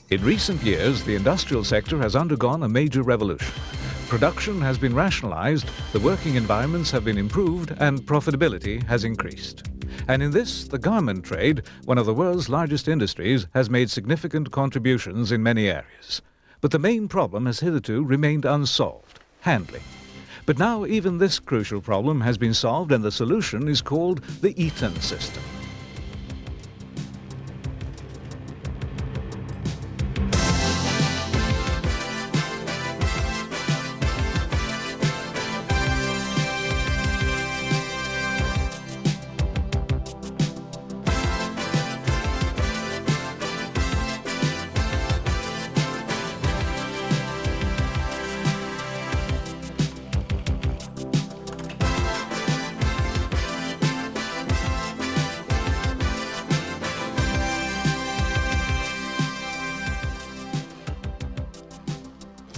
In recent years, the industrial sector has undergone a major revolution. Production has been rationalized, the working environments have been improved, and profitability has increased. And in this, the garment trade, one of the world's largest industries, has made significant contributions in many areas. But the main problem has hitherto remained unsolved: handling. But now even this crucial problem has been solved, and the solution is called the Eton system.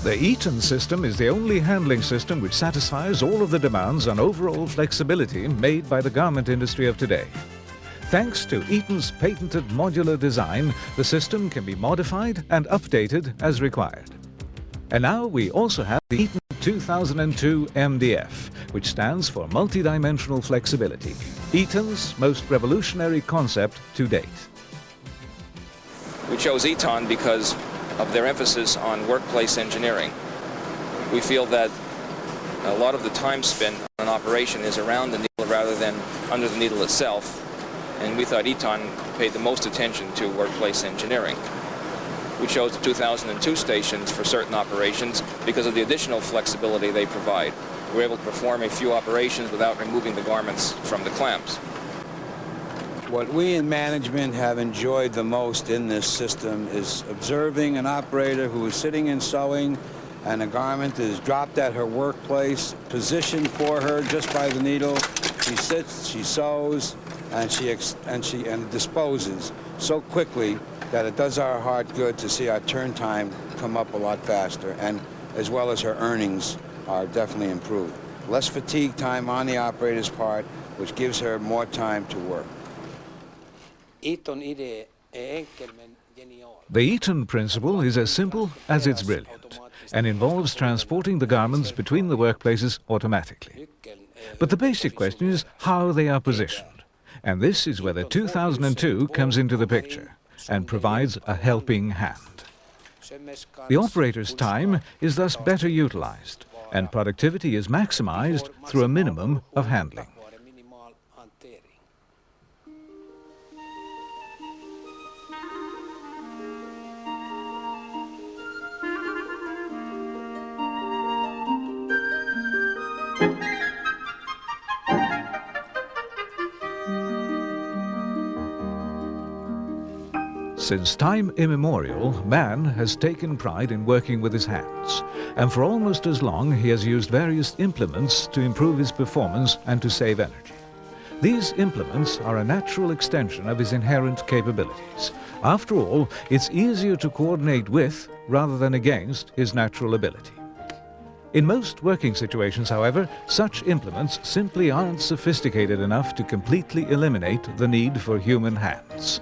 The Eton system is the only handling system which satisfies all of the demands on overall flexibility made by the garment industry of today. Thanks to Eton's patented modular design, the system can be modified and updated as required. And now we also have the Eton 2002 MDF, which stands for Multidimensional Flexibility, Eton's most revolutionary concept to date. We chose Eton because of their emphasis on workplace engineering. We feel that a lot of the time spent on an operation is around the needle rather than under the needle itself, and we thought Eton paid the most attention to workplace engineering. We chose the 2002 stations for certain operations because of the additional flexibility they provide. We're able to perform a few operations without removing the garments from the clamps. What we in management have enjoyed the most in this system is observing an operator who is sitting and sewing, and a garment is dropped at her workplace, positioned for her just by the needle. She sits, she sews, and she disposes so quickly that it does our heart good to see our turn time come up a lot faster, and as well as her earnings are definitely improved. Less fatigue time on the operator's part, which gives her more time to work. The Eton principle is as simple as it's brilliant and involves transporting the garments between the workplaces automatically. But the basic question is how they are positioned, and this is where the 2002 comes into the picture and provides a helping hand. The operator's time is thus better utilized, and productivity is maximized through a minimum of handling. Since time immemorial, man has taken pride in working with his hands, and for almost as long he has used various implements to improve his performance and to save energy. These implements are a natural extension of his inherent capabilities. After all, it's easier to coordinate with rather than against his natural ability. In most working situations, however, such implements simply aren't sophisticated enough to completely eliminate the need for human hands.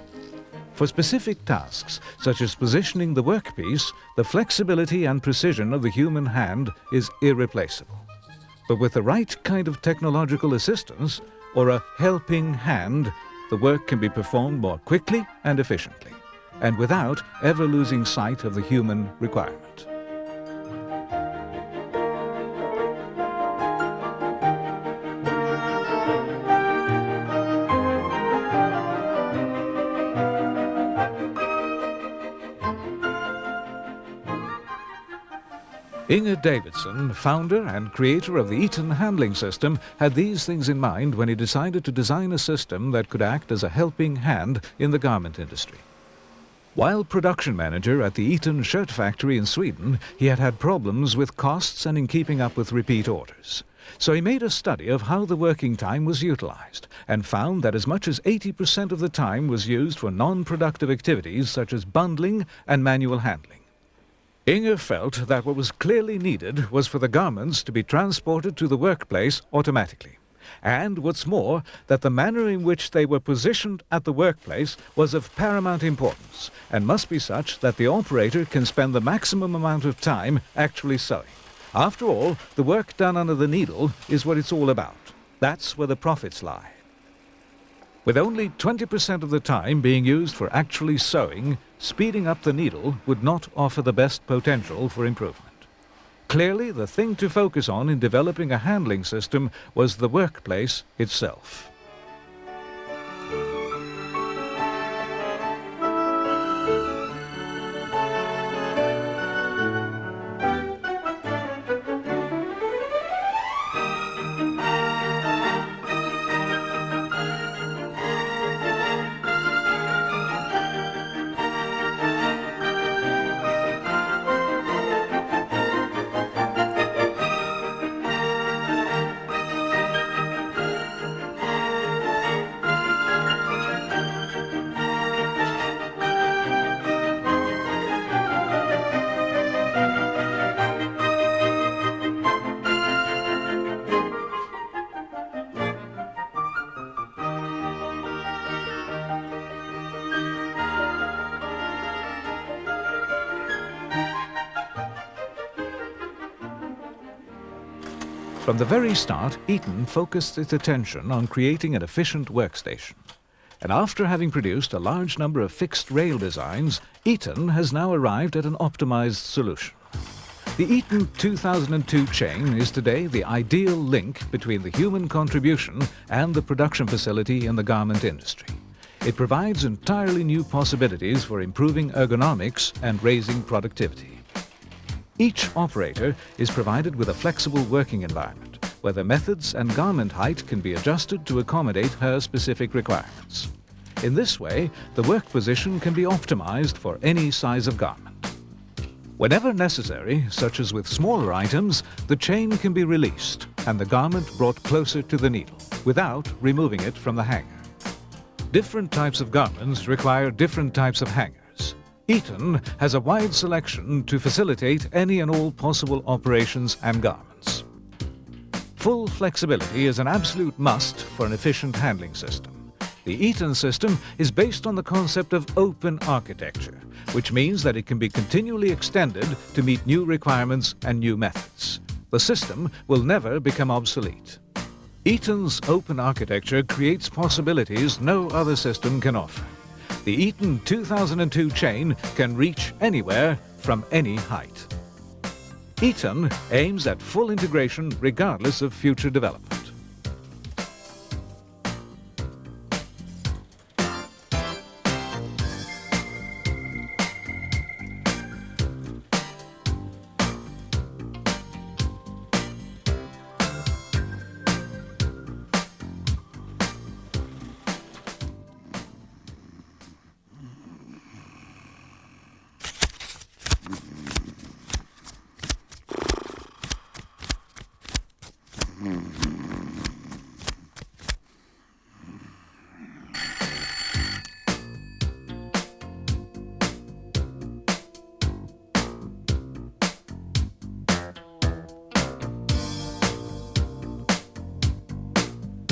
For specific tasks, such as positioning the workpiece, the flexibility and precision of the human hand is irreplaceable. But with the right kind of technological assistance, or a helping hand, the work can be performed more quickly and efficiently, and without ever losing sight of the human requirement. Inger Davidson, founder and creator of the Eton handling system, had these things in mind when he decided to design a system that could act as a helping hand in the garment industry. While production manager at the Eton shirt factory in Sweden, he had had problems with costs and in keeping up with repeat orders. So he made a study of how the working time was utilized and found that as much as 80% of the time was used for non-productive activities such as bundling and manual handling. Inger felt that what was clearly needed was for the garments to be transported to the workplace automatically. And what's more, that the manner in which they were positioned at the workplace was of paramount importance and must be such that the operator can spend the maximum amount of time actually sewing. After all, the work done under the needle is what it's all about. That's where the profits lie. With only 20% of the time being used for actually sewing, speeding up the needle would not offer the best potential for improvement. Clearly, the thing to focus on in developing a handling system was the workplace itself. From the very start, Eton focused its attention on creating an efficient workstation. And after having produced a large number of fixed rail designs, Eton has now arrived at an optimized solution. The Eton 2002 chain is today the ideal link between the human contribution and the production facility in the garment industry. It provides entirely new possibilities for improving ergonomics and raising productivity. Each operator is provided with a flexible working environment, where the methods and garment height can be adjusted to accommodate her specific requirements. In this way, the work position can be optimized for any size of garment. Whenever necessary, such as with smaller items, the chain can be released and the garment brought closer to the needle, without removing it from the hanger. Different types of garments require different types of hangers. Eton has a wide selection to facilitate any and all possible operations and garments. Full flexibility is an absolute must for an efficient handling system. The Eton system is based on the concept of open architecture, which means that it can be continually extended to meet new requirements and new methods. The system will never become obsolete. Eton's open architecture creates possibilities no other system can offer. The Eton 2002 chain can reach anywhere from any height. Eton aims at full integration regardless of future development.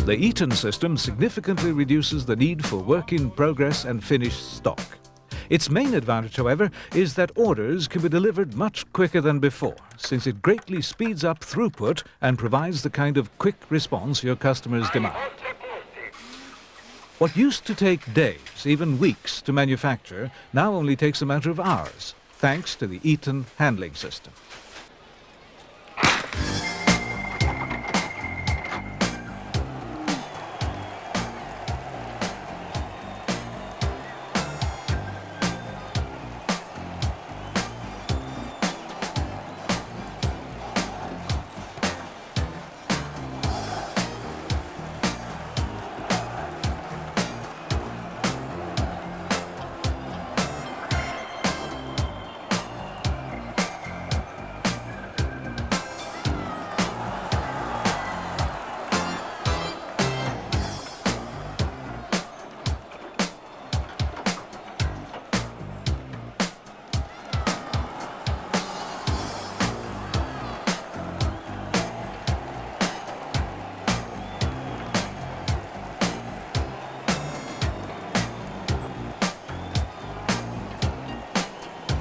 The Eton system significantly reduces the need for work in progress and finished stock. Its main advantage, however, is that orders can be delivered much quicker than before, since it greatly speeds up throughput and provides the kind of quick response your customers demand. What used to take days, even weeks, to manufacture now only takes a matter of hours, thanks to the Eton handling system.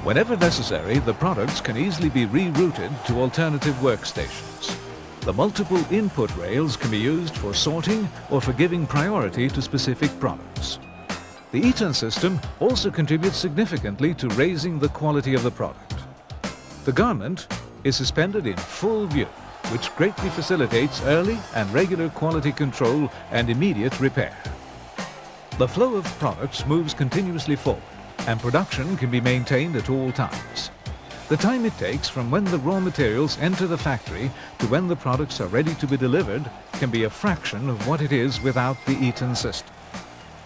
Whenever necessary, the products can easily be rerouted to alternative workstations. The multiple input rails can be used for sorting or for giving priority to specific products. The Eton system also contributes significantly to raising the quality of the product. The garment is suspended in full view, which greatly facilitates early and regular quality control and immediate repair. The flow of products moves continuously forward, and production can be maintained at all times. The time it takes from when the raw materials enter the factory to when the products are ready to be delivered can be a fraction of what it is without the Eton system.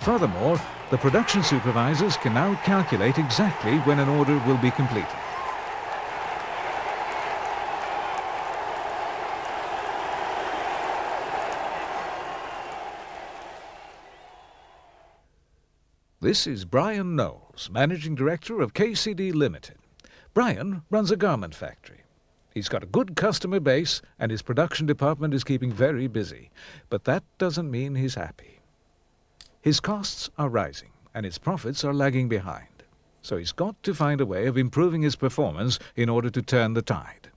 Furthermore, the production supervisors can now calculate exactly when an order will be completed. This is Brian Knowles, Managing Director of KCD Limited. Brian runs a garment factory. He's got a good customer base and his production department is keeping very busy, but that doesn't mean he's happy. His costs are rising and his profits are lagging behind, so he's got to find a way of improving his performance in order to turn the tide.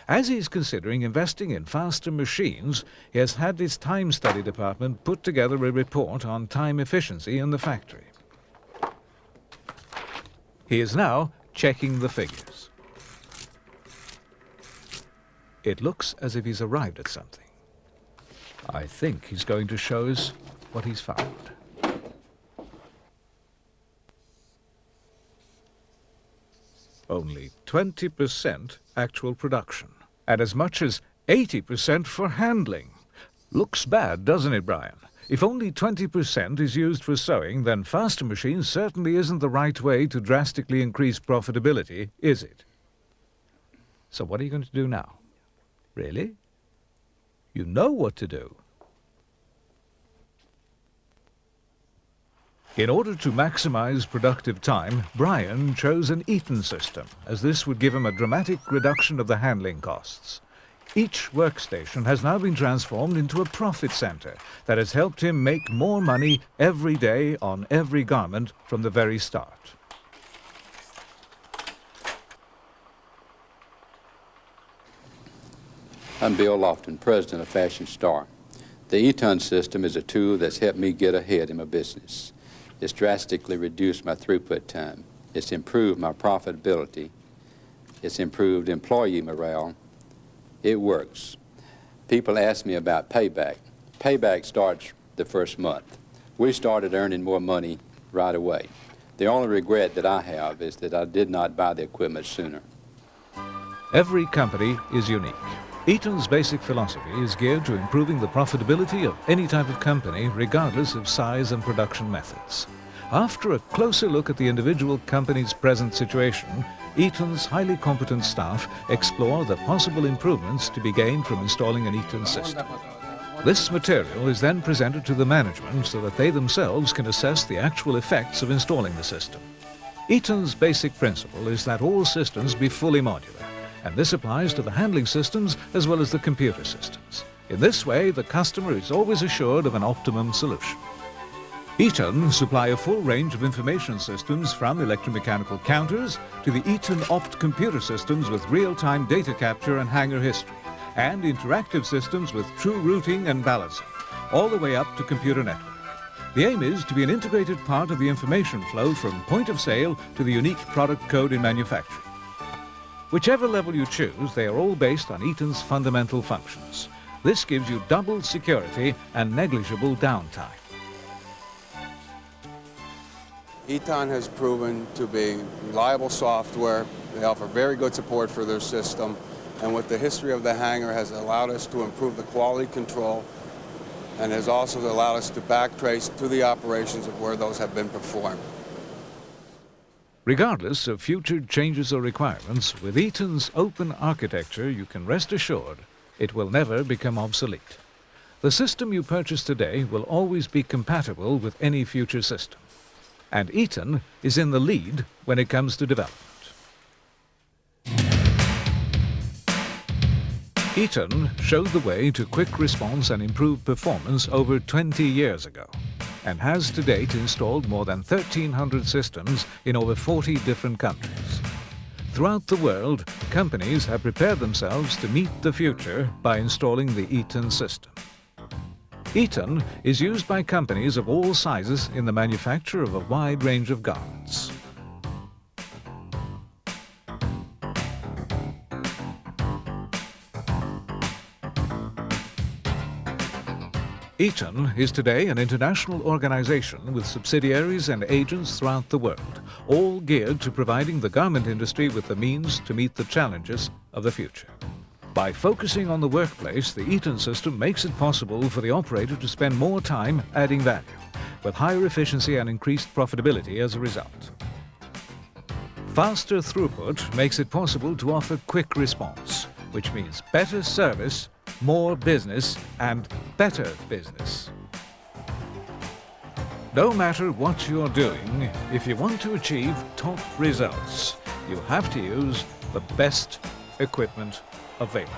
As he's considering investing in faster machines, he has had his time study department put together a report on time efficiency in the factory. He is now checking the figures. It looks as if he's arrived at something. I think he's going to show us what he's found. Only 20% actual production, and as much as 80% for handling. Looks bad, doesn't it, Brian? If only 20% is used for sewing, then faster machines certainly isn't the right way to drastically increase profitability, is it? So what are you going to do now? Really? You know what to do. In order to maximize productive time, Brian chose an Eton system, as this would give him a dramatic reduction of the handling costs. Each workstation has now been transformed into a profit center that has helped him make more money every day on every garment from the very start. I'm Bill Lofton, president of Fashion Star. The Eton system is a tool that's helped me get ahead in my business. It's drastically reduced my throughput time. It's improved my profitability. It's improved employee morale. It works. People ask me about payback. Payback starts the first month. We started earning more money right away. The only regret that I have is that I did not buy the equipment sooner. Every company is unique. Eton's basic philosophy is geared to improving the profitability of any type of company, regardless of size and production methods. After a closer look at the individual company's present situation, Eton's highly competent staff explore the possible improvements to be gained from installing an Eton system. This material is then presented to the management so that they themselves can assess the actual effects of installing the system. Eton's basic principle is that all systems be fully modular, and this applies to the handling systems as well as the computer systems. In this way, the customer is always assured of an optimum solution. Eton supply a full range of information systems from electromechanical counters to the Eton Opt computer systems with real-time data capture and hanger history, and interactive systems with true routing and balancing, all the way up to computer network. The aim is to be an integrated part of the information flow from point of sale to the unique product code in manufacturing. Whichever level you choose, they are all based on Eton's fundamental functions. This gives you double security and negligible downtime. Eton has proven to be reliable software. They offer very good support for their system, and with the history of the hanger has allowed us to improve the quality control and has also allowed us to backtrace to the operations of where those have been performed. Regardless of future changes or requirements, with Eton's open architecture, you can rest assured it will never become obsolete. The system you purchase today will always be compatible with any future system. And Eton is in the lead when it comes to development. Eton showed the way to quick response and improved performance over 20 years ago. and has to date installed more than 1,300 systems in over 40 different countries. Throughout the world, companies have prepared themselves to meet the future by installing the Eton system. Eton is used by companies of all sizes in the manufacture of a wide range of garments. Eton is today an international organization with subsidiaries and agents throughout the world, all geared to providing the garment industry with the means to meet the challenges of the future. By focusing on the workplace, the Eton system makes it possible for the operator to spend more time adding value, with higher efficiency and increased profitability as a result. Faster throughput makes it possible to offer quick response, which means better service, more business, and better business. No matter what you're doing, if you want to achieve top results, you have to use the best equipment available.